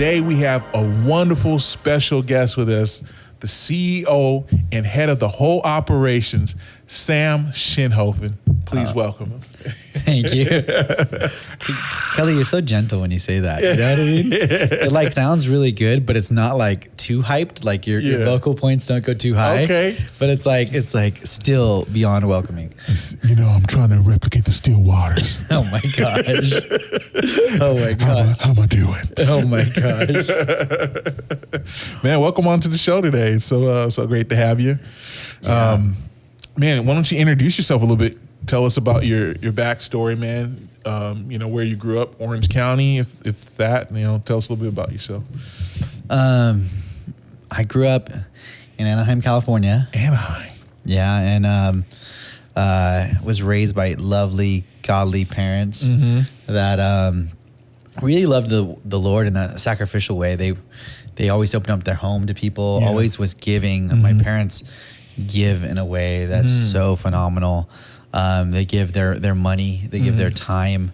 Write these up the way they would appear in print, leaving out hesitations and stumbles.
today we have a wonderful special guest with us, the CEO and head of the whole operations, Sam Schinhofen. Please welcome him. Thank you. Kelly, you're so gentle when you say that. You know what I mean? It like sounds really good, but it's not like too hyped. Like your vocal points don't go too high. Okay. But it's like still beyond welcoming. You know, I'm trying to replicate the still waters. Oh my gosh. Oh my gosh. How am I doing? Oh my gosh. Man, welcome on to the show today. It's so great to have you. Yeah. Man, why don't you introduce yourself a little bit? Tell us about your backstory, man. You know, where you grew up, Orange County, if that, you know, tell us a little bit about yourself. I grew up in Anaheim, California. Anaheim. Yeah, and was raised by lovely, godly parents that really loved the Lord in a sacrificial way. They always opened up their home to people, always was giving. My parents give in a way that's so phenomenal. They give their money, they give their time,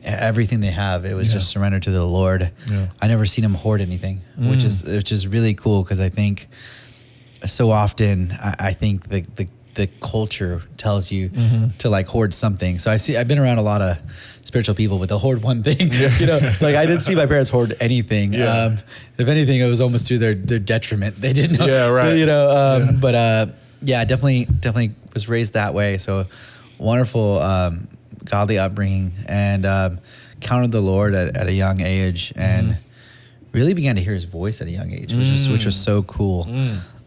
everything they have. It was just surrendered to the Lord. Yeah. I never seen them hoard anything, which is really cool, because I think so often I think the culture tells you to like hoard something. So I've been around a lot of spiritual people, but they'll hoard one thing. You know, like I didn't see my parents hoard anything. If anything, it was almost to their detriment. They didn't know. Yeah, right. You know, but definitely was raised that way. So wonderful, godly upbringing, and encountered the Lord at a young age, and really began to hear His voice at a young age, which was so cool.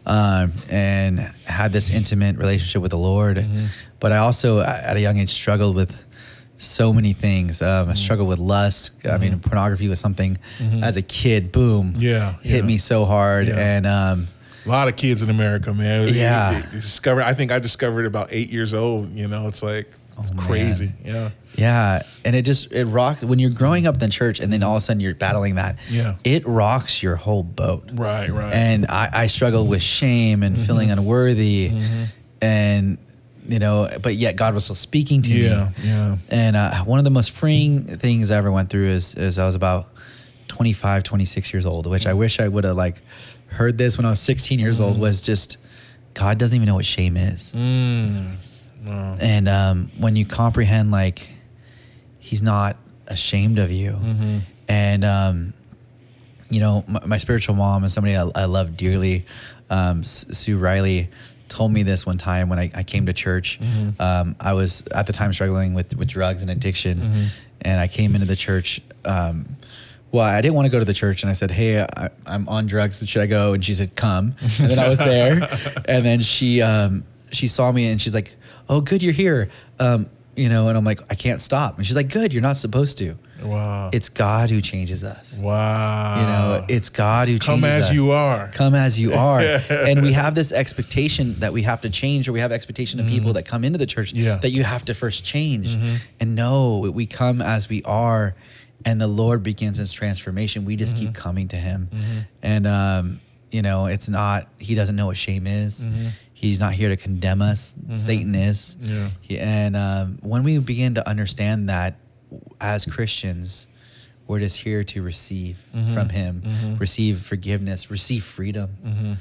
And had this intimate relationship with the Lord. But I also, at a young age, struggled with so many things. I struggled with lust. I mean, pornography was something as a kid, boom, hit me so hard. And a lot of kids in America, man. Yeah. I think I discovered it about 8 years old. You know, it's like, it's crazy. Man. Yeah. And it rocks when you're growing up in the church, and then all of a sudden you're battling that. Yeah. It rocks your whole boat. Right. And I struggled with shame and feeling unworthy, and, you know, but yet God was still speaking to me. Yeah. And one of the most freeing things I ever went through is I was about 25, 26 years old, which I wish I would have like heard this when I was 16 years old, was just, God doesn't even know what shame is. Wow. And when you comprehend, like, He's not ashamed of you. And, you know, my spiritual mom and somebody I love dearly, Sue Riley, told me this one time when I came to church. I was at the time struggling with drugs and addiction, and I came into the church. Well, I didn't want to go to the church, and I said, "Hey, I'm on drugs. Should I go?" And she said, "Come." And then I was there, and then she saw me, and she's like, "Oh, good, you're here." You know, and I'm like, "I can't stop." And she's like, "Good, you're not supposed to." Wow. It's God who changes us. Wow. You know, it's God who changes us. Come as you are. Come as you are. And we have this expectation that we have to change, or we have expectation of people that come into the church that you have to first change. And no, we come as we are, and the Lord begins His transformation. We just keep coming to Him. And, you know, it's not, He doesn't know what shame is. He's not here to condemn us. Satan is. And when we begin to understand that, as Christians, we're just here to receive from Him, receive forgiveness, receive freedom.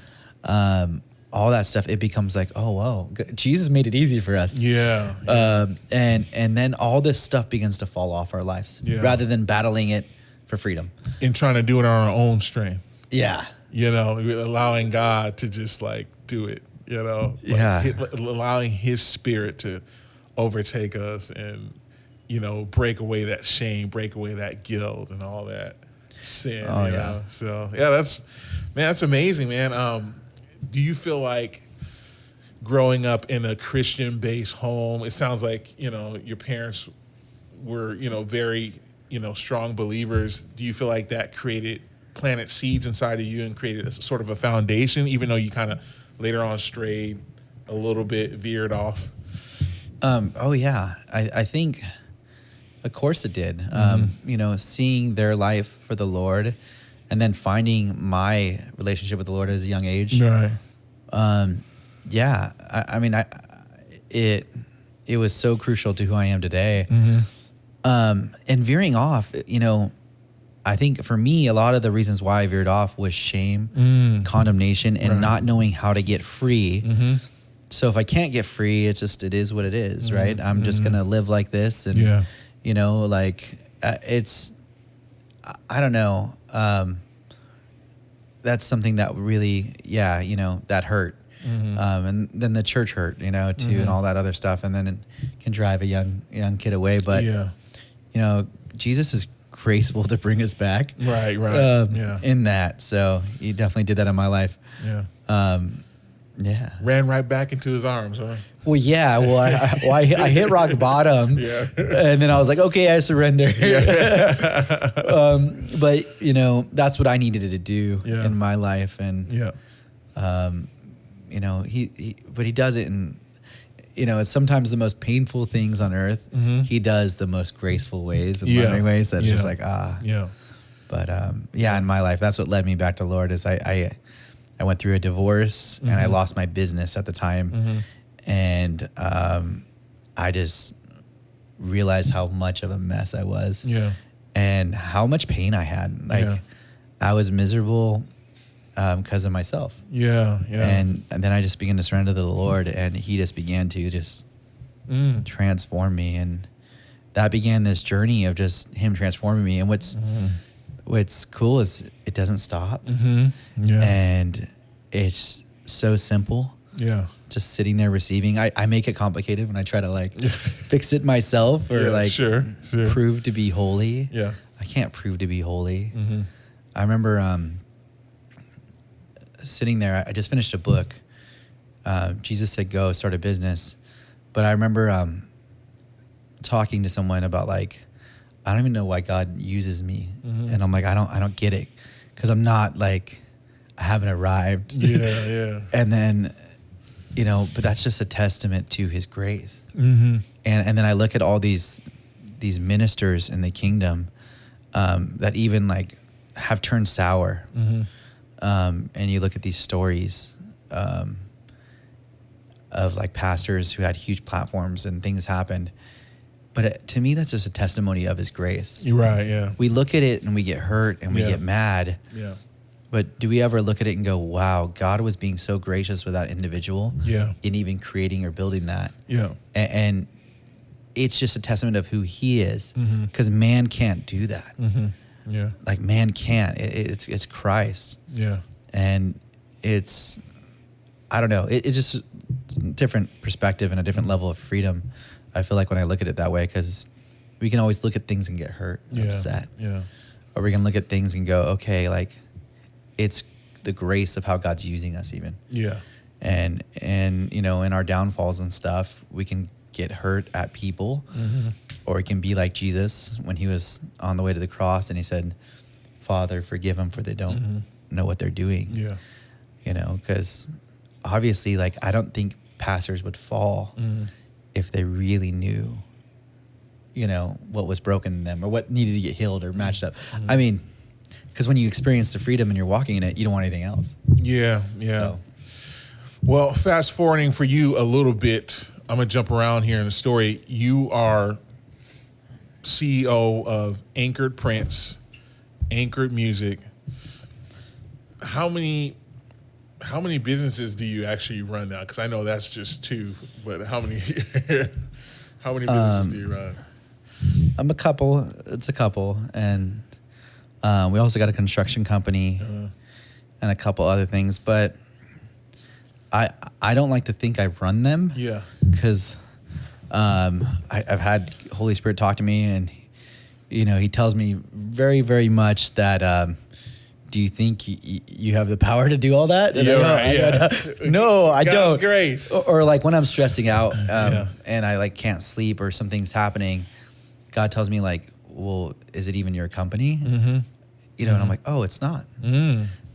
All that stuff, it becomes like, oh, whoa, Jesus made it easy for us. And then all this stuff begins to fall off our lives, rather than battling it for freedom. And trying to do it on our own strength. Yeah. You know, allowing God to just like do it, you know. Allowing His Spirit to overtake us and, you know, break away that shame, break away that guilt and all that sin. You know? So that's amazing, man. Do you feel like growing up in a Christian-based home, it sounds like, you know, your parents were, you know, very, you know, strong believers. Do you feel like that planted seeds inside of you and created a sort of a foundation, even though you kind of later on strayed a little bit, veered off? I think, of course it did. You know, seeing their life for the Lord, and then finding my relationship with the Lord at a young age. Right. I mean, it was so crucial to who I am today. And veering off, you know, I think for me, a lot of the reasons why I veered off was shame, condemnation, and not knowing how to get free. So if I can't get free, it is what it is, right? I'm just going to live like this. And, you know, like it's, I don't know. That's something that really, you know, that hurt. And then the church hurt, you know, too, and all that other stuff. And then it can drive a young kid away. But, you know, Jesus is graceful to bring us back. Right. In that. So he definitely did that in my life. Ran right back into his arms, huh? Well, yeah. Well, I hit rock bottom. And then I was like, okay, I surrender. But, you know, that's what I needed to do in my life. And, you know, but he does it in, you know, it's sometimes the most painful things on earth. He does the most graceful ways and loving ways. That's just like, But, in my life, that's what led me back to the Lord is I went through a divorce and I lost my business at the time. And I just realized how much of a mess I was and how much pain I had. Like I was miserable because of myself. And then I just began to surrender to the Lord and he just began to just transform me. And that began this journey of just him transforming me. And what's cool is it doesn't stop. And it's so simple. Just sitting there receiving. I make it complicated when I try to like fix it myself or prove to be holy. I can't prove to be holy. I remember sitting there. I just finished a book. Jesus said, go start a business. But I remember talking to someone about like, I don't even know why God uses me. And I'm like, I don't get it. Cause I'm not like, I haven't arrived. And then, you know, but that's just a testament to his grace. And then I look at all these ministers in the kingdom, that even like have turned sour. And you look at these stories, of like pastors who had huge platforms and things happened. But to me, that's just a testimony of his grace. You're right, yeah. We look at it and we get hurt and we get mad. But do we ever look at it and go, wow, God was being so gracious with that individual in even creating or building that? And it's just a testament of who he is because man can't do that. Like man can't. It's Christ. And it's, I don't know, it's just a different perspective and a different level of freedom. I feel like when I look at it that way, because we can always look at things and get hurt, upset. Or we can look at things and go, okay, like it's the grace of how God's using us even. And you know, in our downfalls and stuff, we can get hurt at people, or it can be like Jesus when he was on the way to the cross and he said, Father, forgive them for they don't know what they're doing. You know, because obviously, like, I don't think pastors would fall if they really knew, you know, what was broken in them or what needed to get healed or matched up. I mean, because when you experience the freedom and you're walking in it, you don't want anything else. So. Well, fast forwarding for you a little bit, I'm going to jump around here in the story. You are CEO of Anchored Prints, Anchored Music. How many businesses do you actually run now? Because I know that's just two, but how many businesses do you run? I'm a couple. It's a couple, and we also got a construction company and a couple other things. But I don't like to think I run them. Because I've had Holy Spirit talk to me, and you know, he tells me very, very much that. Do you think you have the power to do all that? And no, I don't. Grace. Or like when I'm stressing out and I like can't sleep or something's happening, God tells me like, well, is it even your company? You know, and I'm like, oh, it's not.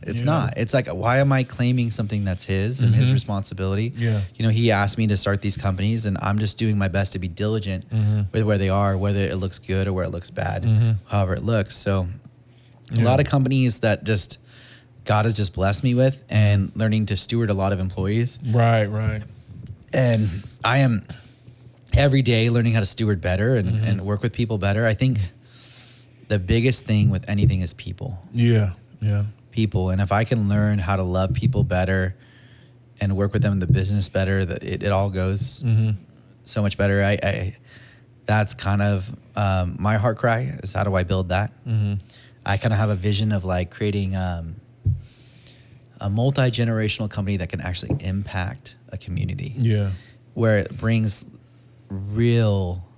It's not. It's like, why am I claiming something that's his and his responsibility? You know, he asked me to start these companies and I'm just doing my best to be diligent with where they are, whether it looks good or where it looks bad, however it looks. So a lot of companies that just God has just blessed me with and learning to steward a lot of employees. Right. And I am every day learning how to steward better and work with people better. I think the biggest thing with anything is people. Yeah. People. And if I can learn how to love people better and work with them in the business better, that it all goes so much better. I that's kind of my heart cry is how do I build that? I kind of have a vision of like creating a multi-generational company that can actually impact a community. Yeah. Where it brings real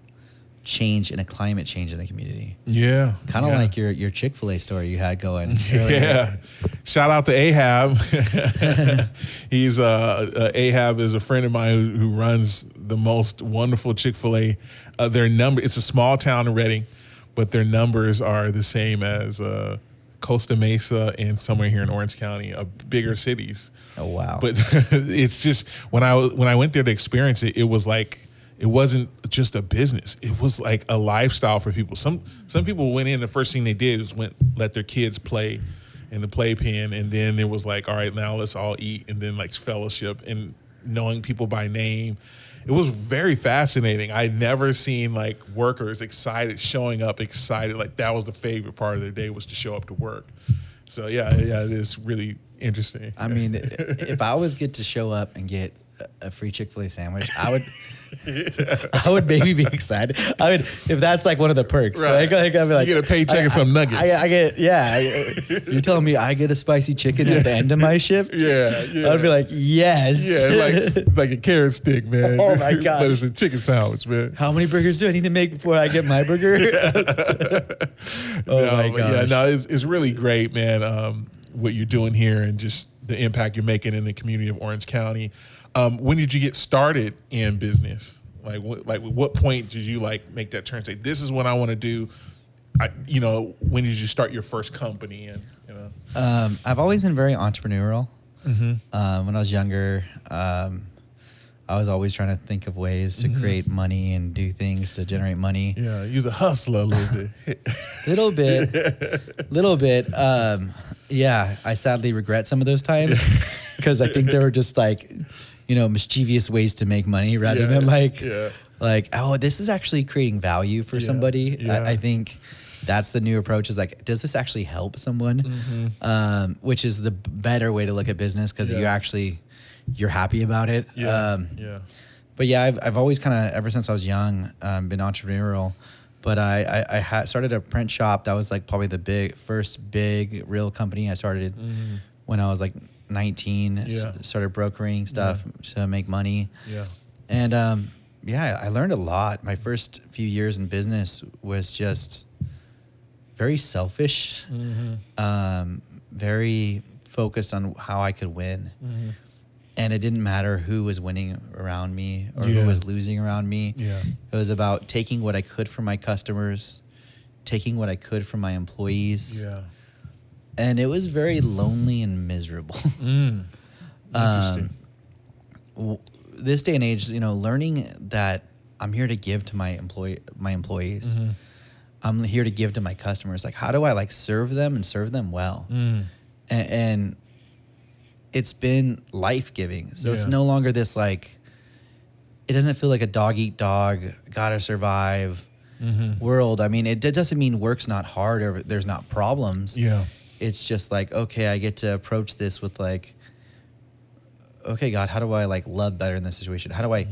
change and a climate change in the community. Yeah. Kind of like your Chick-fil-A story you had going earlier. Yeah. Shout out to Ahab. He's Ahab is a friend of mine who runs the most wonderful Chick-fil-A. It's a small town in Redding, but their numbers are the same as Costa Mesa and somewhere here in Orange County, bigger cities. Oh wow. But it's just when I went there to experience it, it was like it wasn't just a business. It was like a lifestyle for people. Some people went in, the first thing they did was let their kids play in the playpen, and then it was like, all right, now let's all eat, and then like fellowship and knowing people by name. It was very fascinating. I'd never seen like workers showing up excited. Like that was the favorite part of their day, was to show up to work. So yeah, it is really interesting. I mean, if I was get to show up and get a free Chick-fil-A sandwich, I would maybe be excited. If that's like one of the perks. Right. I'd be like, you get a paycheck and some nuggets. I get, you're telling me I get a spicy chicken at the end of my shift? Yeah. I'd be like, yes. Yeah, it's like a carrot stick, man. Oh my God. But it's a chicken sandwich, man. How many burgers do I need to make before I get my burger? My gosh. Yeah, no, it's really great, man, what you're doing here and just the impact you're making in the community of Orange County. When did you get started in business? Like what point did you like make that turn? Say, this is what I want to do. When did you start your first company? And I've always been very entrepreneurial. When I was younger, I was always trying to think of ways to create money and do things to generate money. Yeah, you're a hustler a little bit. little bit. Yeah, I sadly regret some of those times because I think they were just like, mischievous ways to make money rather than oh, this is actually creating value for somebody. Yeah. I think that's the new approach, is like, does this actually help someone? Which is the better way to look at business, because you're happy about it. But yeah, I've always kind of, ever since I was young, been entrepreneurial. But I started a print shop. That was like probably the first big real company I started when I was like 19. Started brokering stuff to make money. And I learned a lot. My first few years in business was just very selfish, very focused on how I could win. And it didn't matter who was winning around me or who was losing around me. It was about taking what I could from my customers, taking what I could from my employees. And it was very lonely and miserable. Interesting. This day and age, learning that I'm here to give to my employees. I'm here to give to my customers. Like, how do I like serve them and serve them well? And it's been life-giving. So it's no longer this like, it doesn't feel like a dog-eat-dog, gotta survive world. I mean, it doesn't mean work's not hard or there's not problems. It's just like, okay, I get to approach this with like, okay, God, how do I like love better in this situation? How do I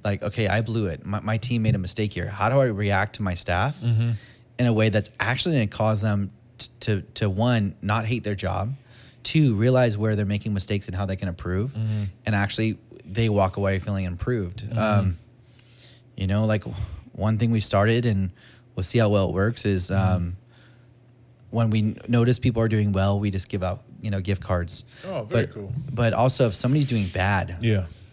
like, okay, I blew it. My team made a mistake here. How do I react to my staff in a way that's actually going to cause them to one, not hate their job, two, realize where they're making mistakes and how they can improve, and actually they walk away feeling improved. Like one thing we started, and we'll see how well it works, is when we notice people are doing well, we just give out, gift cards. Oh, very cool. But also if somebody's doing bad,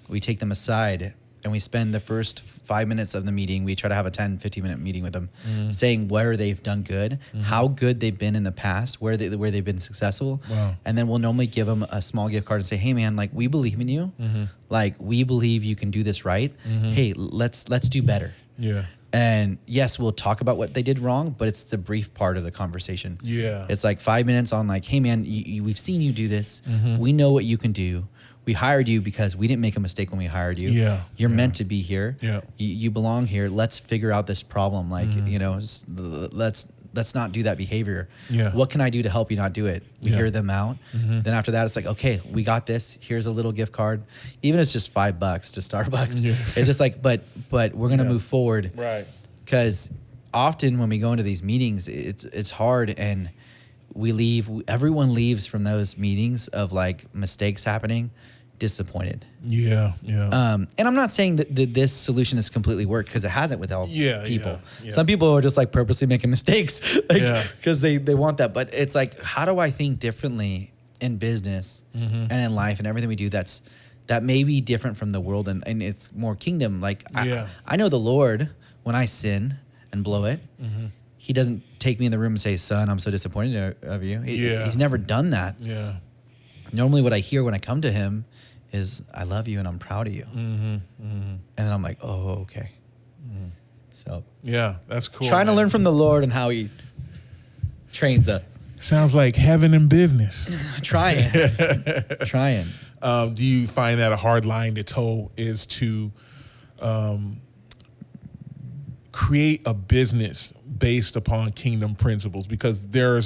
we take them aside and we spend the first 5 minutes of the meeting. We try to have a 10, 15-minute meeting with them, saying where they've done good, how good they've been in the past, where they've been successful. And then we'll normally give them a small gift card and say, hey man, like we believe in you. Like we believe you can do this right. Hey, let's do better. And yes, we'll talk about what they did wrong, but it's the brief part of the conversation. It's like 5 minutes on like, hey man, we've seen you do this. We know what you can do. We hired you because we didn't make a mistake when we hired you. You're meant to be here. You belong here. Let's figure out this problem. Like, let's let's not do that behavior. Yeah. What can I do to help you not do it? We hear them out. Then after that, it's like, okay, we got this. Here's a little gift card. Even if it's just $5 to Starbucks. Yeah. It's just like, but we're going to move forward. Right. Because often when we go into these meetings, it's hard, and everyone leaves from those meetings of like mistakes happening disappointed. Yeah. And I'm not saying that this solution has completely worked, because it hasn't with all people. Yeah. Some people are just like purposely making mistakes because they want that. But it's like, how do I think differently in business and in life and everything we do that may be different from the world, and it's more kingdom. Like I know the Lord, when I sin and blow it, he doesn't take me in the room and say, son, I'm so disappointed of you. He's never done that. Yeah. Normally what I hear when I come to him is, I love you and I'm proud of you. And then I'm like, oh, okay. So yeah, that's cool. Trying to learn from the Lord and how he trains us. Sounds like heaven in business. Trying. Do you find that a hard line to toe is to create a business based upon kingdom principles? Because there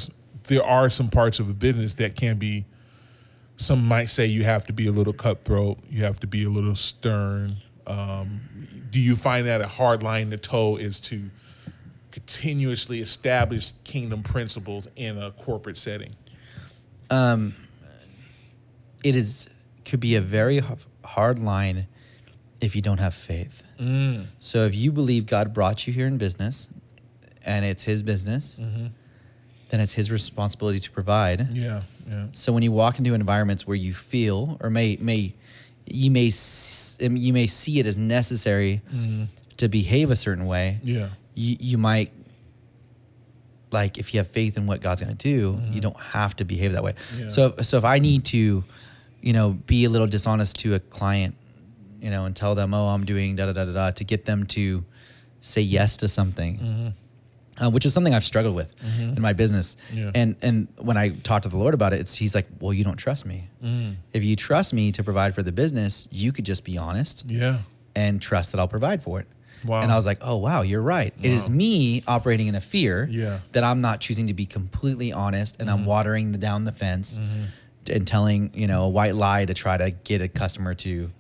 are some parts of a business that can be, some might say you have to be a little cutthroat, you have to be a little stern. Do you find that a hard line to toe is to continuously establish kingdom principles in a corporate setting? It could be a very hard line if you don't have faith. So if you believe God brought you here in business and it's his business, then it's his responsibility to provide. Yeah. So when you walk into environments where you feel, or you may see it as necessary to behave a certain way, you might, like, if you have faith in what God's going to do, you don't have to behave that way. Yeah. So if I need to, be a little dishonest to a client, and tell them, oh, I'm doing da-da-da-da-da, to get them to say yes to something, which is something I've struggled with in my business. Yeah. And when I talk to the Lord about it, he's like, well, you don't trust me. If you trust me to provide for the business, you could just be honest and trust that I'll provide for it. Wow. And I was like, oh, wow, you're right. Wow. It is me operating in a fear that I'm not choosing to be completely honest, and I'm watering down the fence and telling, a white lie to try to get a customer to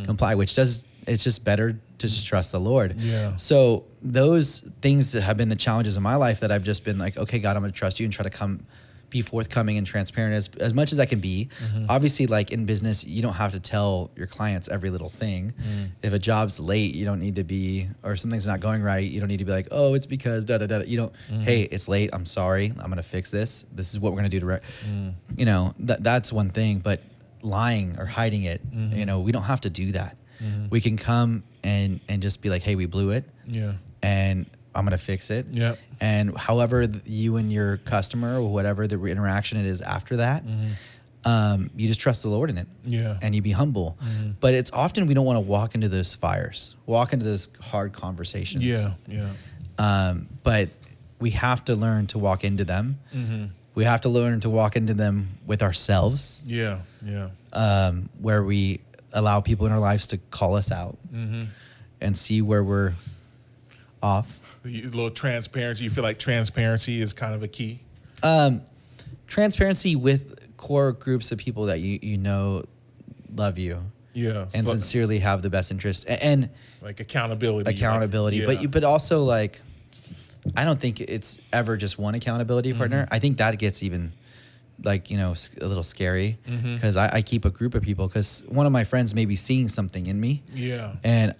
comply, it's just better to just trust the Lord. Yeah. So those things that have been the challenges in my life that I've just been like, okay, God, I'm going to trust you and try to be forthcoming and transparent as much as I can be. Obviously, like in business, you don't have to tell your clients every little thing. If a job's late, you don't need to be, or something's not going right, you don't need to be like, oh, it's because da-da-da. You don't, hey, it's late, I'm sorry, I'm going to fix this. This is what we're going to do to, that's one thing, but lying or hiding it, we don't have to do that. We can come and just be like, hey, we blew it. Yeah. And I'm going to fix it. Yeah. And however you and your customer, or whatever the interaction it is after that, you just trust the Lord in it. Yeah. And you be humble. But it's often we don't want to walk into those fires, walk into those hard conversations. Yeah. Yeah. But we have to learn to walk into them. We have to learn to walk into them with ourselves. Yeah. Yeah. Where we allow people in our lives to call us out and see where we're off. A little transparency. You feel like transparency is kind of a key? Transparency with core groups of people that you love you. Yeah. And sincerely have the best interest. And like accountability. But also, like, I don't think it's ever just one accountability partner. I think that gets even like, a little scary, because I keep a group of people, because one of my friends may be seeing something in me. Yeah. And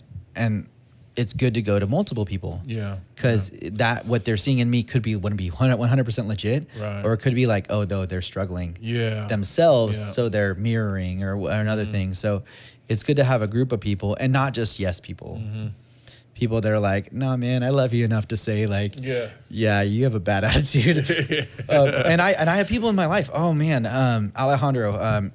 it's good to go to multiple people. Yeah. Because that what they're seeing in me wouldn't be 100% legit. Right. Or it could be like, oh, though they're struggling themselves, so they're mirroring or another thing. So it's good to have a group of people, and not just yes people. People that are like, no, man, I love you enough to say, like, yeah, you have a bad attitude. And I have people in my life. Oh man, Alejandro,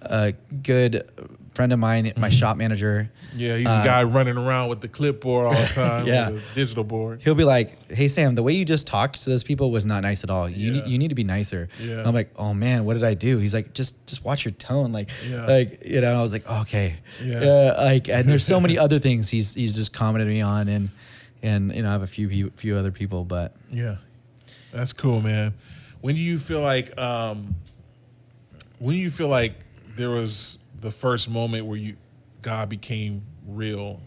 a good friend of mine, my shop manager. Yeah, he's a guy running around with the clipboard all the time, with a digital board. He'll be like, hey, Sam, the way you just talked to those people was not nice at all. You need to be nicer. Yeah. And I'm like, oh, man, what did I do? He's like, just watch your tone. And I was like, okay. Yeah. And there's so many other things he's just commented me on, and I have a few other people, but. Yeah. That's cool, man. When do you feel like there was the first moment where God became real?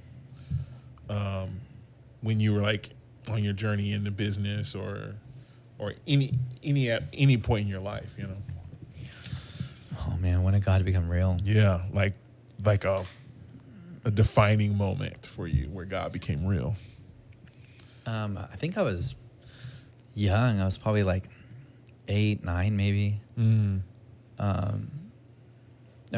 When you were like on your journey in the business or any point in your life, you know? Oh man, when did God become real? Yeah, like a defining moment for you where God became real. I think I was young. I was probably like 8, 9, maybe. I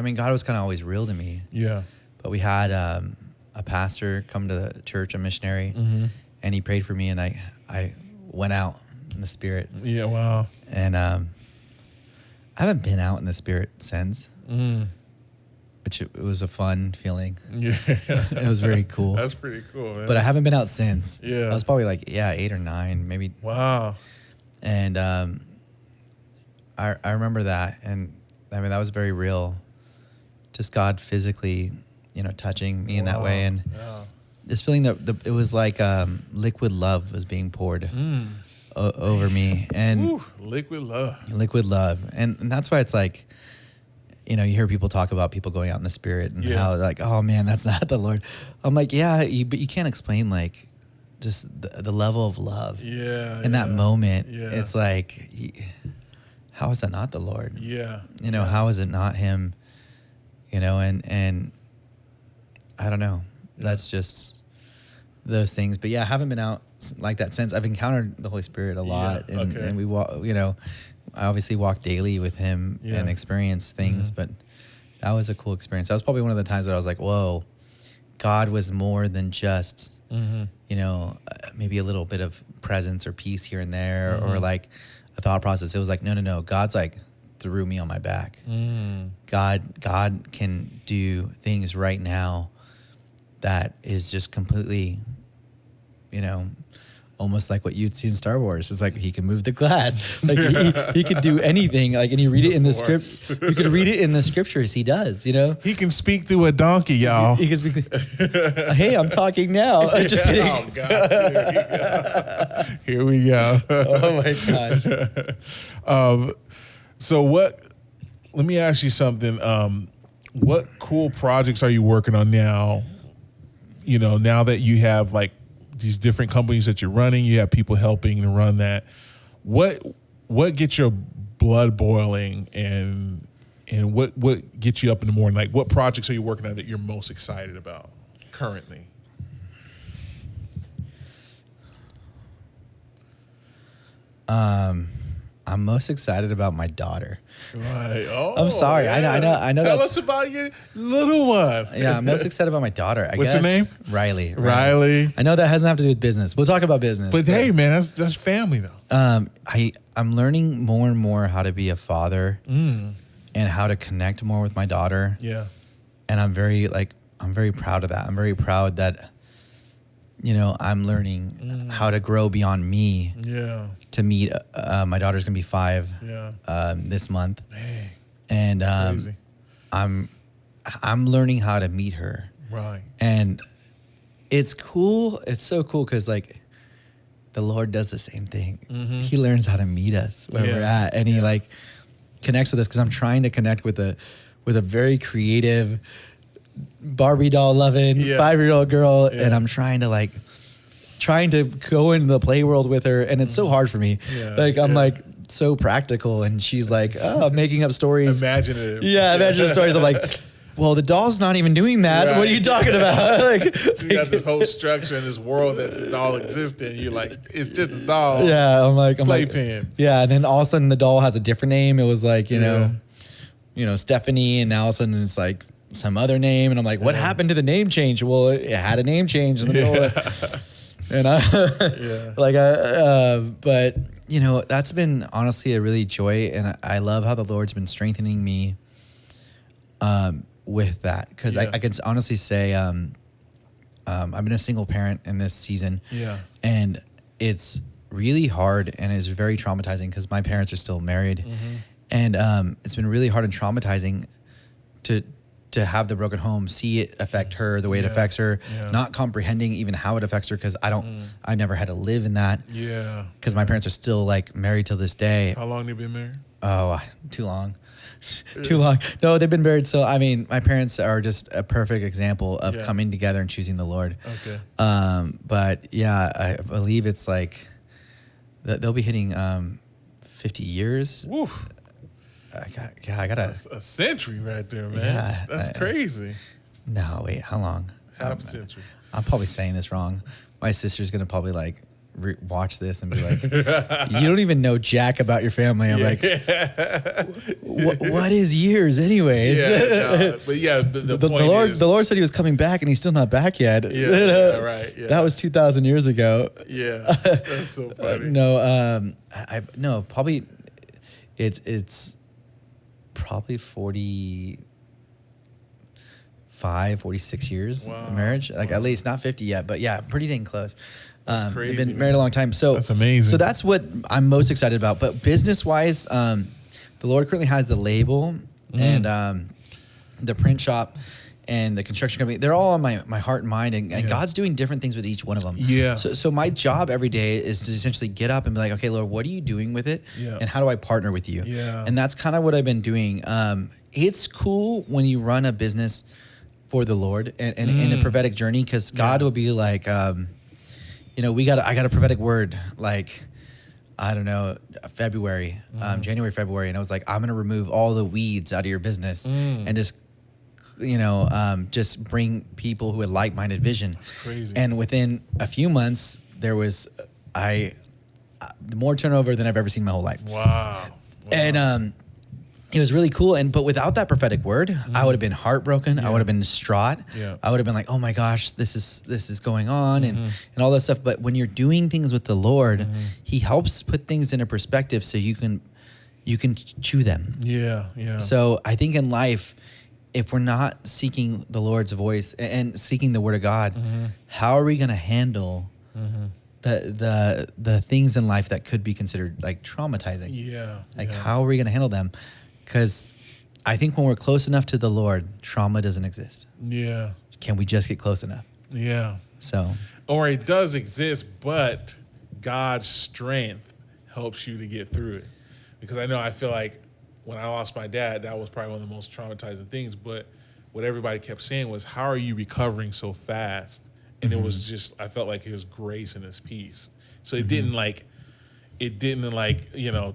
mean, God was kind of always real to me. Yeah. But we had a pastor come to the church, a missionary, and he prayed for me, and I went out in the Spirit. Yeah, wow. And I haven't been out in the Spirit since, which it was a fun feeling. Yeah. It was very cool. That's pretty cool, man. But I haven't been out since. Yeah. I was probably like, 8 or 9, maybe. Wow. And I remember that, and I mean, that was very real. Just God physically, touching me in that way, and just feeling that it was like liquid love was being poured over me, and ooh, liquid love, and that's why it's like, you hear people talk about people going out in the Spirit and how like, oh man, that's not the Lord. I'm like, but you can't explain like just the level of love. Yeah. In that moment, it's like, how is that not the Lord? Yeah. How is it not Him? And I don't know. That's just those things. But I haven't been out like that since. I've encountered the Holy Spirit a lot, and we walk. I obviously walk daily with Him and experience things. But that was a cool experience. That was probably one of the times that I was like, "Whoa, God was more than just maybe a little bit of presence or peace here and there, or like a thought process." It was like, no. God's like threw me on my back. God can do things right now that is just completely, almost like what you'd see in Star Wars. It's like He can move the glass. Like he could do anything. Like, and you read it in the script. You could read it in the scriptures. He does. He can speak through a donkey, y'all. He can speak. Hey, I'm talking now. Just kidding. Oh God. Here we go. Oh my God. So let me ask you something. What cool projects are you working on now? Now that you have like these different companies that you're running, you have people helping to run that. What gets your blood boiling and what gets you up in the morning? Like, what projects are you working on that you're most excited about currently? I'm most excited about my daughter. Right. Oh, I'm sorry. Yeah. I know. Tell us about your little one. Yeah, I'm most excited about my daughter. What's her name? Riley. Riley. I know that doesn't have to do with business. We'll talk about business. But hey, man, that's family though. I'm learning more and more how to be a father and how to connect more with my daughter. Yeah. And I'm very proud of that. I'm very proud that I'm learning how to grow beyond me. Yeah. To meet my daughter's gonna be 5 this month. Dang. And crazy. I'm learning how to meet her. Right. And it's cool. It's so cool because like the Lord does the same thing. He learns how to meet us where we're at, and He like connects with us, because I'm trying to connect with a very creative Barbie doll loving 5-year-old girl, and I'm trying to go into the play world with her, and it's so hard for me. I'm like so practical, and she's like, making up stories. Imaginative. Imaginative stories. I'm like, well, the doll's not even doing that. Right. What are you talking about? Like, so you got this whole structure in this world that the doll exists in. You're like, it's just a doll. Yeah, I'm like playpen. Yeah, and then all of a sudden the doll has a different name. It was like, you know, Stephanie, and now all of a sudden it's like some other name, and I'm like, what happened to the name change? Well, it had a name change in the middle of, and but that's been honestly a really joy, and I love how the Lord's been strengthening me with that, because I can honestly say I've been a single parent in this season, and it's really hard, and it's very traumatizing because my parents are still married, and it's been really hard and traumatizing to to have the broken home, see it affect her the way it affects her, not comprehending even how it affects her, because I never had to live in that. Yeah. Because my parents are still like married till this day. How long have they been married? Oh, too long. Too long. No, they've been married. So, I mean, my parents are just a perfect example of coming together and choosing the Lord. Okay. But yeah, I believe it's like they'll be hitting 50 years. Woof. I got a century right there, man. Yeah, that's crazy. No, wait, how long? Half a century. I'm probably saying this wrong. My sister's gonna probably like watch this and be like, "You don't even know jack about your family." I'm like, "What is years, anyways?" Yeah, but yeah, the point Lord, is, the Lord said He was coming back, and He's still not back yet. Yeah, right. Yeah. That was 2,000 years ago. Yeah, that's so funny. No, probably it's probably 46 years of marriage. Like at least not 50 yet, but yeah, pretty dang close. That's crazy. They've been married a long time. So that's amazing. So that's what I'm most excited about. But business wise, the Lord currently has the label and the print shop and the construction company. They're all on my heart and mind, and God's doing different things with each one of them. Yeah. So my job every day is to essentially get up and be like, okay, Lord, what are you doing with it? Yeah. And how do I partner with you? Yeah. And that's kind of what I've been doing. It's cool when you run a business for the Lord and in a prophetic journey, because God will be like, I got a prophetic word, like, I don't know, February, January, February. And I was like, I'm going to remove all the weeds out of your business and just, just bring people who had like-minded vision. That's crazy. And within a few months, there was, more turnover than I've ever seen in my whole life. Wow. And, it was really cool. But without that prophetic word, I would have been heartbroken. I would have been distraught. Yeah. I would have been like, oh my gosh, this is going on and all that stuff. But when you're doing things with the Lord, He helps put things into perspective so you can chew them. Yeah. Yeah. So I think in life, if we're not seeking the Lord's voice and seeking the word of God, how are we going to handle the things in life that could be considered like traumatizing? Yeah. Like, how are we going to handle them? Because I think when we're close enough to the Lord, trauma doesn't exist. Yeah. Can we just get close enough? Yeah. So, or it does exist, but God's strength helps you to get through it. Because I feel like when I lost my dad, that was probably one of the most traumatizing things. But what everybody kept saying was, how are you recovering so fast? And it was just, I felt like His grace and His peace. So it didn't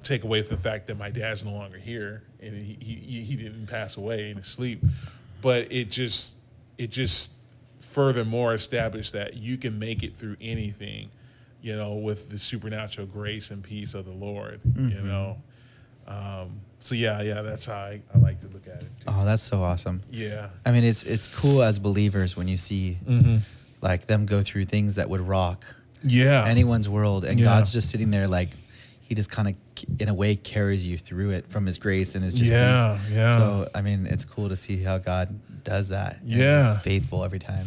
take away from the fact that my dad's no longer here and he didn't pass away in his sleep. But it just furthermore established that you can make it through anything, with the supernatural grace and peace of the Lord, So that's how I like to look at it too. Oh, that's so awesome. Yeah. I mean, it's cool as believers when you see like them go through things that would rock anyone's world. And God's just sitting there like, He just kind of, in a way, carries you through it from His grace and His just peace. So, I mean, it's cool to see how God does that. And He's just faithful every time.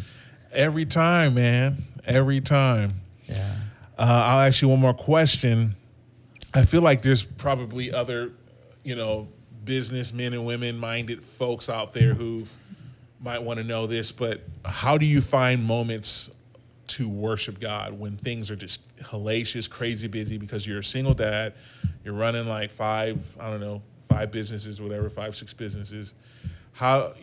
Every time, man. Every time. Yeah. I'll ask you one more question. I feel like there's probably other, businessmen and women-minded folks out there who might want to know this, but how do you find moments to worship God when things are just hellacious, crazy busy, because you're a single dad, you're running like 5 businesses, whatever, 5-6 businesses. How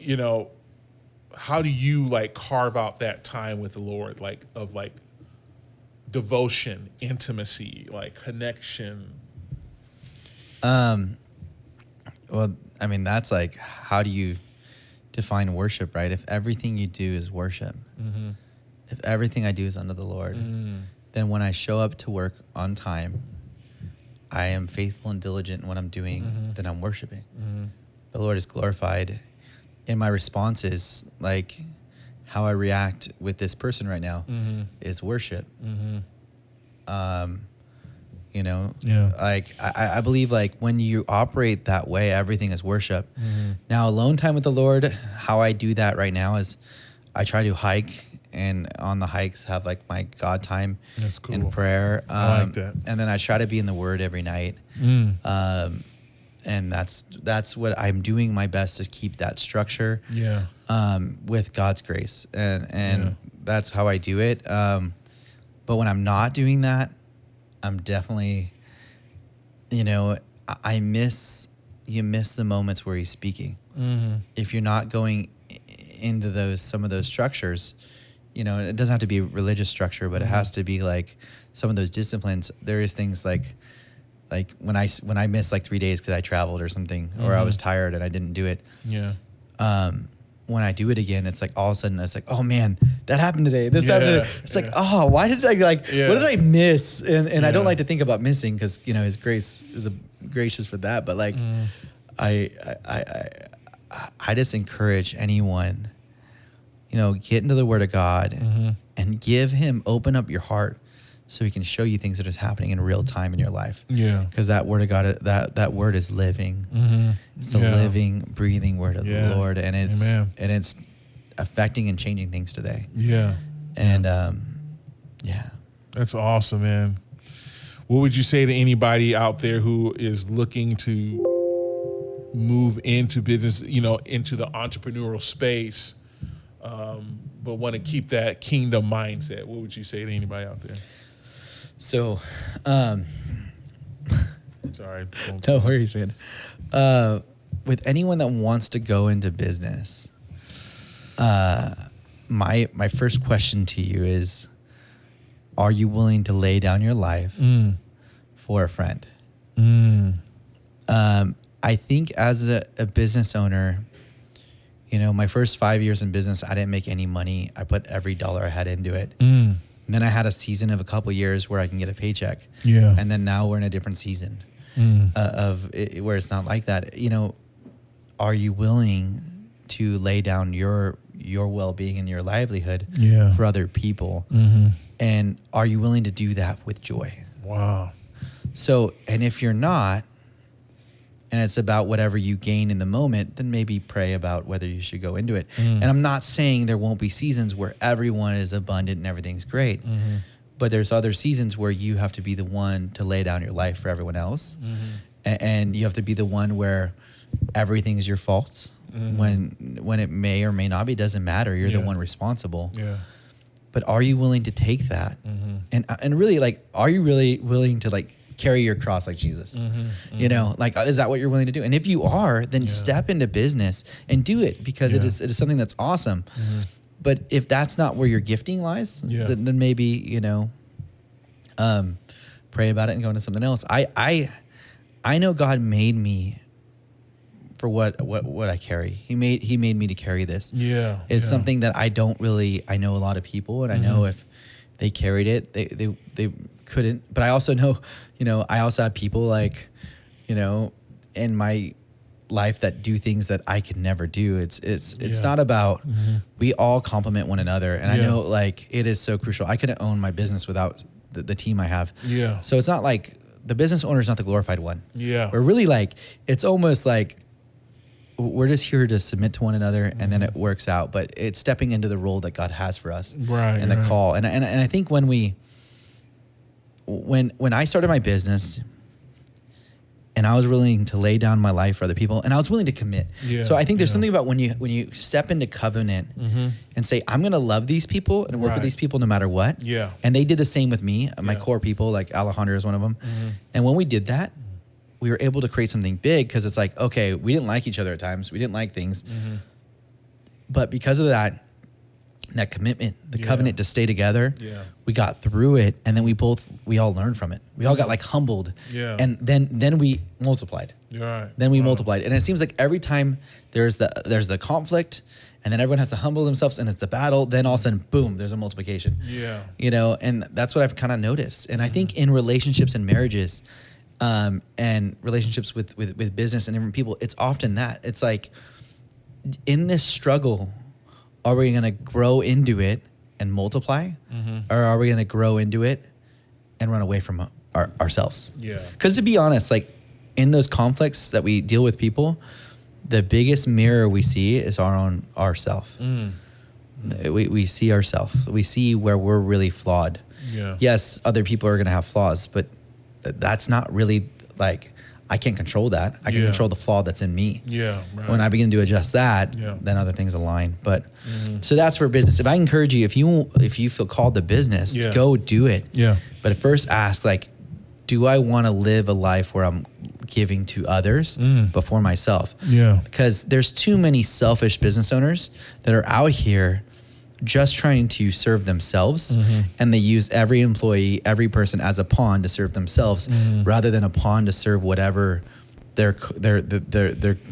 do you like carve out that time with the Lord, like of like devotion, intimacy, like connection? Well, I mean, that's like, how do you define worship, right? If everything you do is worship, if everything I do is unto the Lord, then when I show up to work on time, I am faithful and diligent in what I'm doing, then I'm worshiping. The Lord is glorified in my responses, like how I react with this person right now is worship. Like I believe like when you operate that way, everything is worship. Now, alone time with the Lord, how I do that right now is I try to hike, and on the hikes have like my God time. That's cool. In prayer. I like that. And then I try to be in the Word every night. And that's what I'm doing my best to keep that structure. Yeah. With God's grace, and that's how I do it. But when I'm not doing that, I'm definitely, you miss the moments where he's speaking. Mm-hmm. If you're not going into some of those structures, it doesn't have to be a religious structure, but it has to be like some of those disciplines. There is things like when I missed like 3 days because I traveled or something, or I was tired and I didn't do it. Yeah. When I do it again, it's like all of a sudden it's like, oh man, that happened today. This happened today. It's like, oh, why did I what did I miss? And I don't like to think about missing because his grace is gracious for that. But like, I just encourage anyone, get into the Word of God and open up your heart so he can show you things that is happening in real time in your life. Yeah. Because that Word of God, that Word is living. Mm-hmm. It's the living, breathing Word of the Lord, and it's affecting and changing things today. Yeah. And that's awesome, man. What would you say to anybody out there who is looking to move into business, into the entrepreneurial space, but want to keep that kingdom mindset? What would you say to anybody out there? So, sorry. No worries, man. With anyone that wants to go into business, my first question to you is, are you willing to lay down your life for a friend? I think as a business owner, my first 5 years in business, I didn't make any money. I put every dollar I had into it. And then I had a season of a couple years where I can get a paycheck. Yeah. And then now we're in a different season where it's not like that. Are you willing to lay down your well-being and your livelihood for other people? Mm-hmm. And are you willing to do that with joy? Wow. So, and if you're not, and it's about whatever you gain in the moment, then maybe pray about whether you should go into it. And I'm not saying there won't be seasons where everyone is abundant and everything's great, but there's other seasons where you have to be the one to lay down your life for everyone else. And you have to be the one where everything is your fault. When it may or may not be, doesn't matter. You're the one responsible. Yeah. But are you willing to take that? And really, like, are you really willing to like carry your cross like Jesus? Like, is that what you're willing to do? And if you are, then step into business and do it, because it is something that's awesome. But if that's not where your gifting lies, then maybe, pray about it and go into something else. I know God made me for what I carry. He made me to carry this. Yeah. It's something that I know a lot of people, and I know if they carried it, they couldn't. But I also know, I also have people like, in my life that do things that I could never do. It's not about, we all complement one another. And I know like it is so crucial. I couldn't own my business without the team I have. Yeah. So it's not like the business owner is not the glorified one. Yeah. We're really like, it's almost like we're just here to submit to one another, and then it works out. But it's stepping into the role that God has for us, right? And the call. And I think when I started my business, and I was willing to lay down my life for other people, and I was willing to commit. Yeah, so I think there's something about when you step into covenant and say, I'm going to love these people and work with these people no matter what. Yeah. And they did the same with me. My core people, like Alejandro is one of them. And when we did that, we were able to create something big, because it's like, okay, we didn't like each other at times. We didn't like things. But because of that commitment, the covenant to stay together, we got through it, and then we all learned from it. We all got like humbled, and then we multiplied. Right. Then we multiplied, and it seems like every time there's the conflict, and then everyone has to humble themselves, and it's the battle. Then all of a sudden, boom, there's a multiplication. Yeah. And that's what I've kind of noticed. And I think in relationships and marriages, and relationships with business and different people, it's often that. It's like, in this struggle, are we going to grow into it and multiply? Or are we going to grow into it and run away from ourselves? Yeah. Because to be honest, like in those conflicts that we deal with people, the biggest mirror we see is ourself. We see ourselves. We see where we're really flawed. Yeah. Yes, other people are going to have flaws, but that's not really like, I can't control that. I can control the flaw that's in me. Yeah. Right. When I begin to adjust that, then other things align. But so that's for business. If I encourage you, if you feel called to business, go do it. Yeah. But first ask, like, do I want to live a life where I'm giving to others before myself? Yeah. Because there's too many selfish business owners that are out here just trying to serve themselves, and they use every employee, every person as a pawn to serve themselves, rather than a pawn to serve whatever they're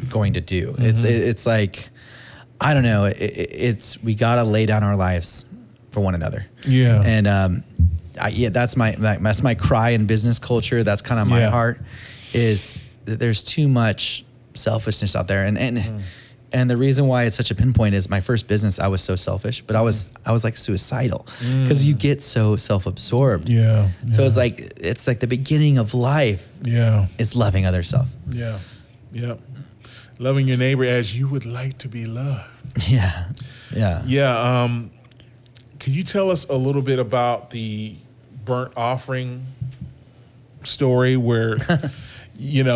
going to do. It's like, I don't know. It's we gotta lay down our lives for one another. Yeah. And that's my cry in business culture. That's kind of my heart, is that there's too much selfishness out there. And the reason why it's such a pinpoint is my first business, I was so selfish, but I was like suicidal, because you get so self-absorbed. Yeah. So it's like the beginning of life. Yeah. Is loving other self. Yeah. Yeah. Loving your neighbor as you would like to be loved. Yeah. Yeah. Yeah. Can you tell us a little bit about the burnt offering story where, you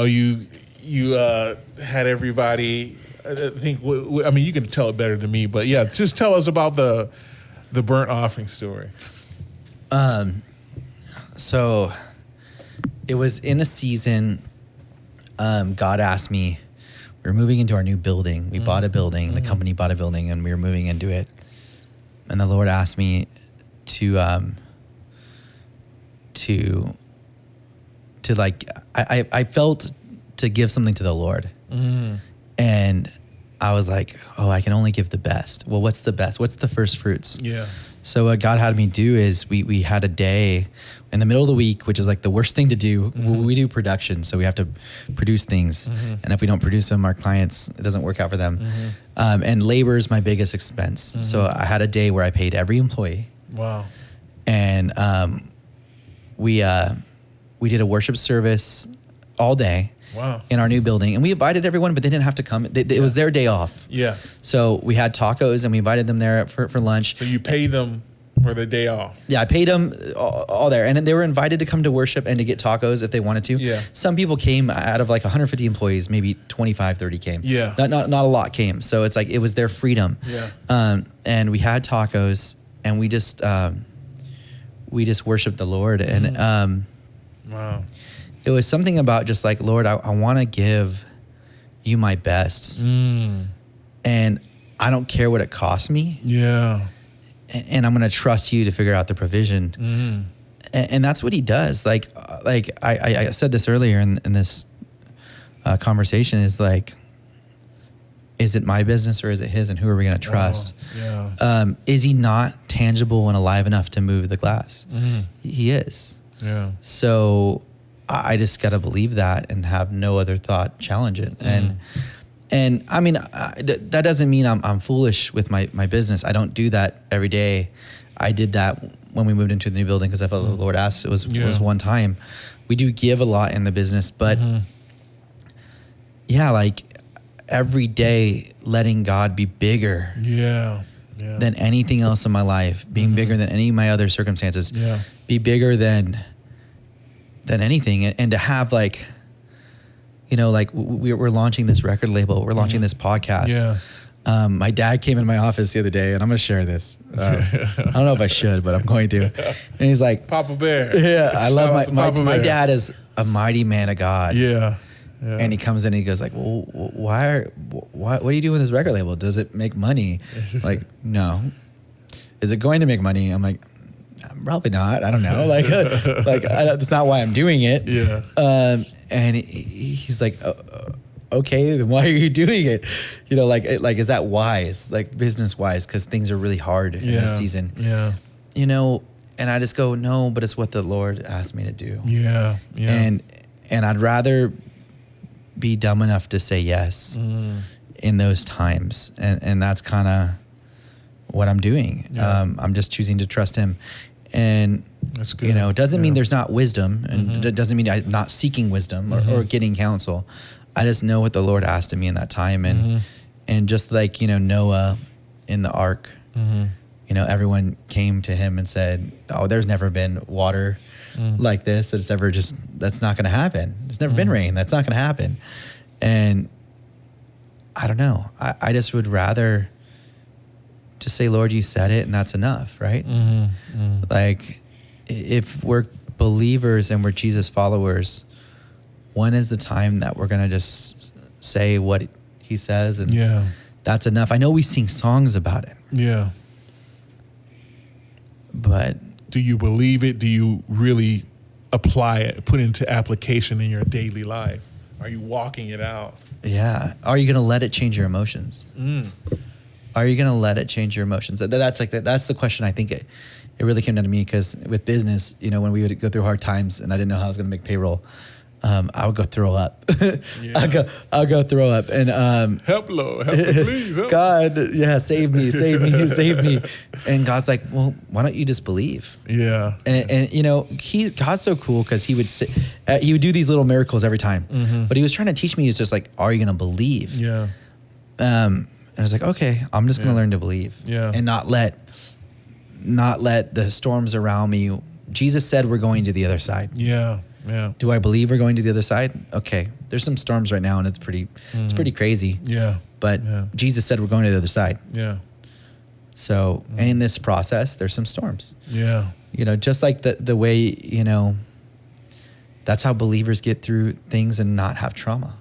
had everybody, I think, I mean, you can tell it better than me, but yeah, just tell us about the burnt offering story. So it was in a season, God asked me, we were moving into our new building. We bought a building, the company bought a building, and we were moving into it. And the Lord asked me to like, I felt to give something to the Lord. And I was like, oh, I can only give the best. Well, what's the best? What's the first fruits? Yeah. So what God had me do is we had a day in the middle of the week, which is like the worst thing to do. We do production, so we have to produce things. And if we don't produce them, our clients, it doesn't work out for them. And labor is my biggest expense. So I had a day where I paid every employee. Wow. And we did a worship service all day. Wow. In our new building, and we invited everyone, but they didn't have to come. It was their day off. Yeah. So we had tacos, and we invited them there for lunch. So you paid them for their day off. Yeah, I paid them all there, and they were invited to come to worship and to get tacos if they wanted to. Yeah. Some people came out of like 150 employees, maybe 25, 30 came. Yeah. Not a lot came. So it's like it was their freedom. Yeah. And we had tacos, and we just worshiped the Lord, and wow. It was something about just like, Lord, I want to give you my best. And I don't care what it costs me. Yeah. And I'm going to trust you to figure out the provision. And that's what he does. Like I said this earlier in this conversation, is like, is it my business or is it his, and who are we going to trust? Yeah. Is he not tangible and alive enough to move the glass? He is. Yeah. So I just got to believe that and have no other thought challenge it. And I mean, that doesn't mean I'm foolish with my business. I don't do that every day. I did that when we moved into the new building because I felt the Lord asked. It was one time. We do give a lot in the business, but like every day letting God be bigger than anything else in my life, being bigger than any of my other circumstances, be bigger than anything, and to have like, like we're launching this record label, we're launching this podcast. My dad came in my office the other day, and I'm going to share this. I don't know if I should, but I'm going to. And he's like, Papa Bear. Yeah, I love my dad is a mighty man of God. Yeah. And he comes in and he goes like, well, what do you do with this record label? Does it make money? Like, no. Is it going to make money? I'm like, probably not. I don't know. That's not why I'm doing it. Yeah. And he's like, okay, then why are you doing it? Is that wise? Like business wise? Because things are really hard in this season. Yeah. And I just go, no, but it's what the Lord asked me to do. Yeah. Yeah. And I'd rather be dumb enough to say yes in those times. And that's kind of what I'm doing. Yeah. I'm just choosing to trust him. And, that's good. It doesn't mean there's not wisdom, and it doesn't mean I'm not seeking wisdom or getting counsel. I just know what the Lord asked of me in that time. And just like, Noah in the ark, everyone came to him and said, oh, there's never been water like this that's not going to happen. There's never been rain. That's not going to happen. And I don't know. I just would rather just say, Lord, you said it, and that's enough, right? Like, if we're believers and we're Jesus followers, when is the time that we're going to just say what he says? And that's enough. I know we sing songs about it. Yeah. But do you believe it? Do you really apply it, put it into application in your daily life? Are you walking it out? Yeah. Are you going to let it change your emotions? Are you going to let it change your emotions? That's the question. I think it really came down to me, because with business, when we would go through hard times and I didn't know how I was going to make payroll, I would go throw up. I'll go throw up and help, Lord, help me, please. Help. God, save me. And God's like, well, why don't you just believe? Yeah. And God's so cool, because he would do these little miracles every time. But he was trying to teach me, he's just like, are you going to believe? Yeah. And I was like, okay, I'm just going to learn to believe. Yeah. And not let the storms around me. Jesus said we're going to the other side. Yeah. Yeah. Do I believe we're going to the other side? Okay. There's some storms right now, and it's pretty crazy. Yeah. But Jesus said we're going to the other side. Yeah. So in this process, there's some storms. Yeah. Just like the way, that's how believers get through things and not have trauma.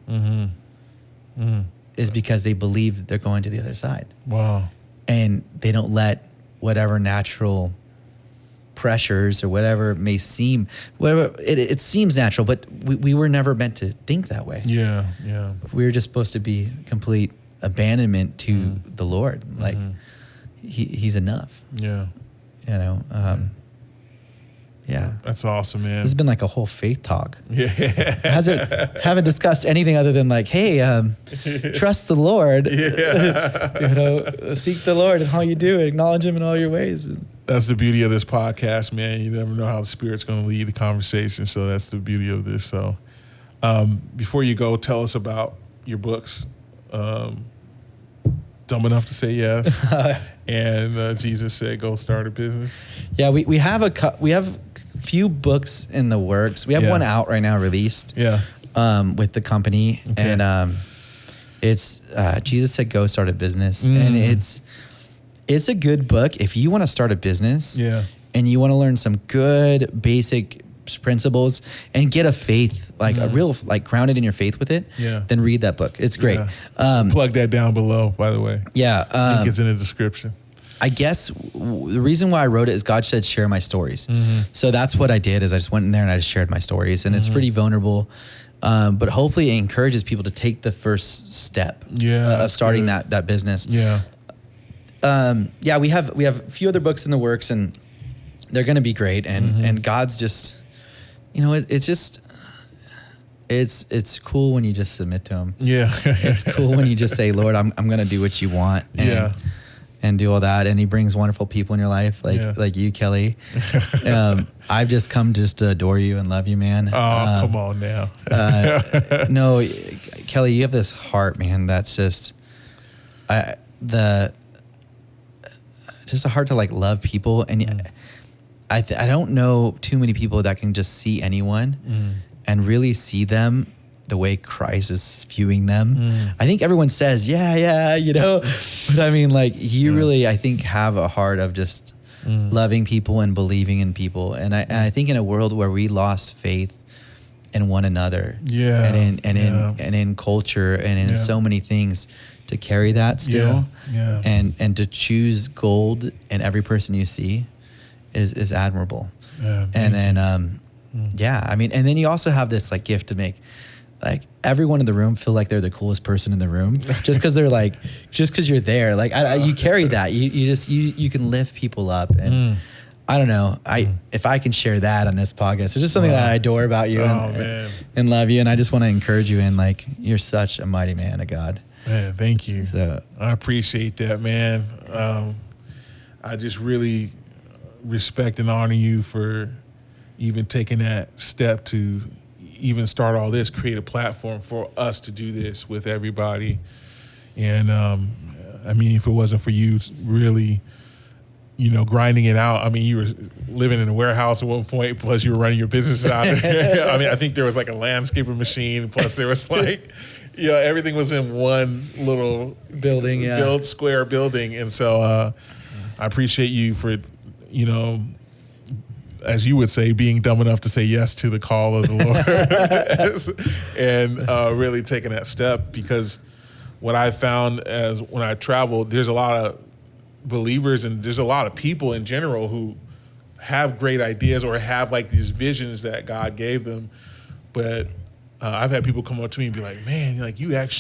Is because they believe they're going to the other side. Wow. And they don't let whatever natural pressures or whatever it may seem, it seems natural, but we were never meant to think that way. Yeah, yeah. We were just supposed to be complete abandonment to the Lord. Like he's enough. Yeah. Yeah. That's awesome, man. This has been like a whole faith talk. Yeah. Haven't discussed anything other than like, hey, trust the Lord. Yeah. Seek the Lord in all you do, acknowledge him in all your ways. That's the beauty of this podcast, man. You never know how the Spirit's going to lead the conversation. So that's the beauty of this. So before you go, tell us about your books. Dumb Enough to Say Yes. And Jesus Said Go Start a Business. Yeah, we have a few books in the works. We have one out right now, released. Yeah. With the company. Okay. And it's Jesus Said Go Start a Business. And it's a good book if you want to start a business. Yeah. And you want to learn some good basic principles and get a faith, like a real, like grounded in your faith with it. Yeah. Then read that book. It's great. Yeah. Plug that down below, by the way. Yeah. Link is in the description. I guess the reason why I wrote it is God said, share my stories. So that's what I did, is I just went in there and I just shared my stories, and it's pretty vulnerable. But hopefully it encourages people to take the first step of starting that business. Yeah. We have a few other books in the works, and they're going to be great. And God's just, it's cool when you just submit to him. Yeah. It's cool when you just say, Lord, I'm going to do what you want. And do all that. And he brings wonderful people in your life, like you, Kelly. I've just come just to adore you and love you, man. Oh, come on now. No, Kelly, you have this heart, man. That's just, just a heart to like love people. And I don't know too many people that can just see anyone and really see them the way Christ is viewing them. I think everyone says, but I mean, like, you really, I think, have a heart of just loving people and believing in people. And I think in a world where we lost faith in one another, and in culture and in so many things, to carry that still, and to choose gold in every person you see is admirable. And then, I mean, and then you also have this like gift to make like everyone in the room feel like they're the coolest person in the room, just because you're there. Like you carry that. You can lift people up, and I don't know. If I can share that on this podcast, it's just something that I adore about you and love you, and I just want to encourage you in, like, you're such a mighty man of God. Man, thank you. So I appreciate that, man. I just really respect and honor you for even taking that step to even start all this, create a platform for us to do this with everybody. And I mean, if it wasn't for you really grinding it out. I mean, you were living in a warehouse at one point, plus you were running your business out there. I mean, I think there was like a landscaper machine, plus there was like, everything was in one little building, square building. And so I appreciate you for, as you would say, being dumb enough to say yes to the call of the Lord and really taking that step, because what I found as when I traveled, there's a lot of believers and there's a lot of people in general who have great ideas or have like these visions that God gave them. But I've had people come up to me and be like, man, like you went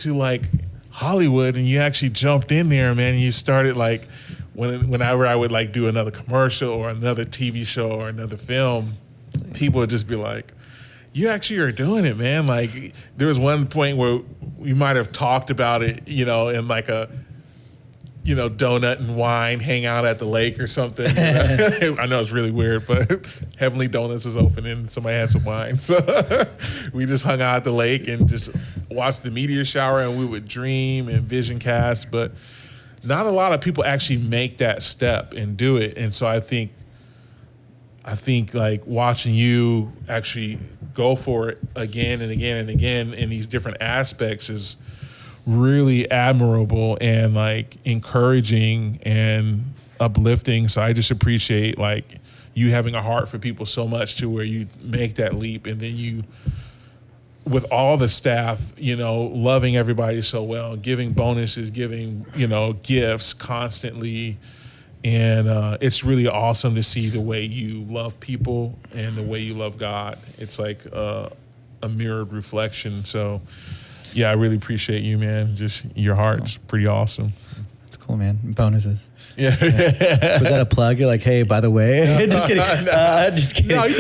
to like Hollywood and you actually jumped in there, man. And you started like, whenever I would like do another commercial or another TV show or another film, people would just be like, you actually are doing it, man. Like there was one point where we might have talked about it, in like a, donut and wine, hang out at the lake or something. I know it's really weird, but Heavenly Donuts was open and somebody had some wine. So we just hung out at the lake and just watched the meteor shower, and we would dream and vision cast. But not a lot of people actually make that step and do it. And so I think like watching you actually go for it again and again and again in these different aspects is really admirable and like encouraging and uplifting. So I just appreciate like you having a heart for people so much to where you make that leap, and then you, with all the staff, loving everybody so well, giving bonuses, giving, gifts constantly. And it's really awesome to see the way you love people and the way you love God. It's like a mirrored reflection. So yeah, I really appreciate you, man. Just your heart's pretty awesome. That's cool, man. Bonuses. Yeah. Was that a plug? You're like, hey, by the way, just kidding. Just kidding. No,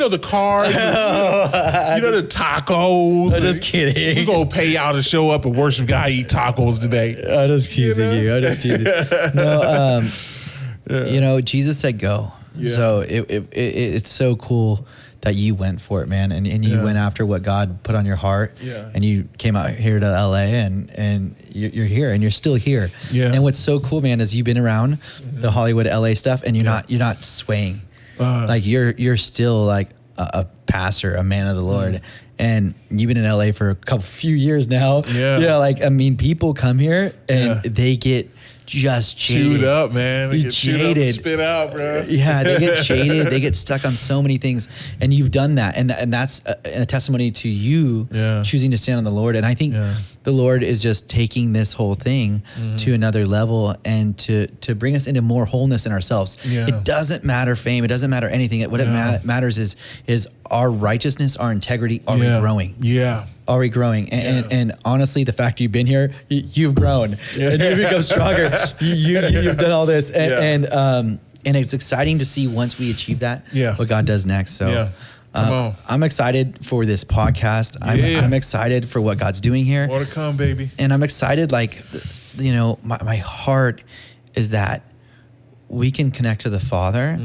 the cars, the tacos. I'm just kidding. We're going to pay y'all to show up and worship God, eat tacos today. I'm just teasing you. I'm just teasing. No, Jesus said go. Yeah. So it's so cool that you went for it, man, and you went after what God put on your heart, and you came out here to LA, and you're here, and you're still here. Yeah. And what's so cool, man, is you've been around the Hollywood LA stuff, and you're not swaying. Like you're still like a pastor, a man of the Lord, and you've been in LA for a few years now. Yeah. Like I mean, people come here and they get just jaded. Chewed up, man. They get chewed up and spit out, bro. Yeah, they get jaded. They get stuck on so many things, and you've done that, and that's a testimony to you choosing to stand on the Lord. And I think the Lord is just taking this whole thing to another level, and to bring us into more wholeness in ourselves. Yeah. It doesn't matter fame. It doesn't matter anything. What it matters is our righteousness, our integrity. Are we growing? Yeah. Are we growing? And honestly, the fact you've been here, you've grown and you've become stronger. You've done all this, and it's exciting to see once we achieve that, what God does next. So I'm excited for this podcast. I'm excited for what God's doing here. More to come, baby. And I'm excited, like, my heart is that we can connect to the Father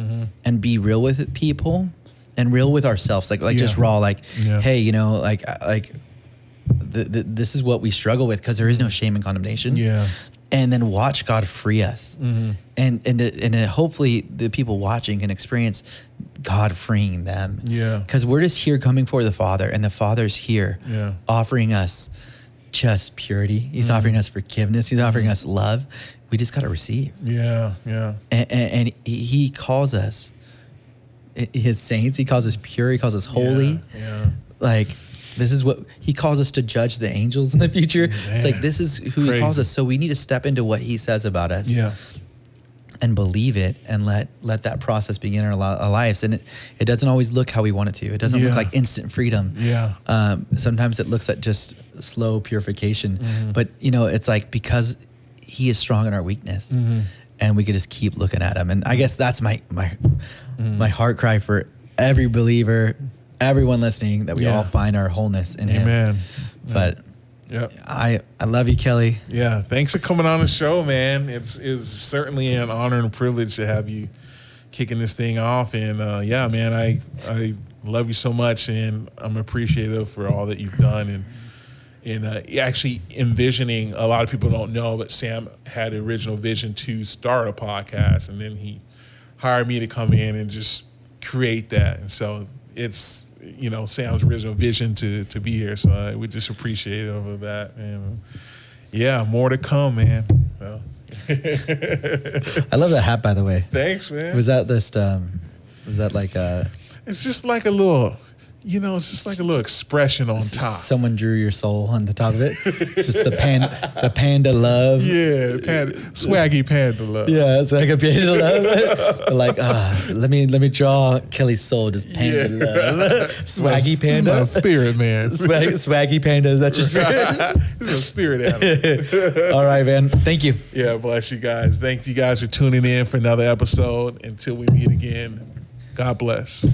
and be real with people and real with ourselves, like just raw, like, hey, this is what we struggle with, because there is no shame and condemnation. Yeah. And then watch God free us. And hopefully the people watching can experience God freeing them. Yeah. Because we're just here coming for the Father, and the Father's here offering us just purity. He's offering us forgiveness. He's offering us love. We just got to receive. Yeah. Yeah. And he calls us his saints. He calls us pure. He calls us holy. Yeah. Like, this is what he calls us to judge the angels in the future. Man, it's like, this is who he calls us. So we need to step into what he says about us and believe it, and let that process begin in our lives. And it doesn't always look how we want it to. It doesn't look like instant freedom. Yeah. Sometimes it looks like just slow purification, but it's like, because he is strong in our weakness, and we could just keep looking at him. And I guess that's my heart cry for every believer, everyone listening, that we all find our wholeness in him. Amen. But I love you, Kelly. Yeah. Thanks for coming on the show, man. It's certainly an honor and a privilege to have you kicking this thing off. And man, I love you so much, and I'm appreciative for all that you've done. And actually envisioning, a lot of people don't know, but Sam had the original vision to start a podcast, and then he hired me to come in and just create that. And so it's, you know, Sam's original vision to be here. So we just appreciate it over that. And yeah, more to come, man. Well. I love that hat, by the way. Thanks, man. Was that like It's just like a little, you know, it's just like a little expression on top. Someone drew your soul on the top of it. Just the panda love. Yeah, swaggy panda love. Yeah, swaggy panda love. Like, let me draw Kelly's soul. Just panda love. Swaggy panda. My spirit, man. Swaggy panda. That's your spirit. It's a spirit animal. All right, man. Thank you. Yeah, bless you guys. Thank you guys for tuning in for another episode. Until we meet again, God bless.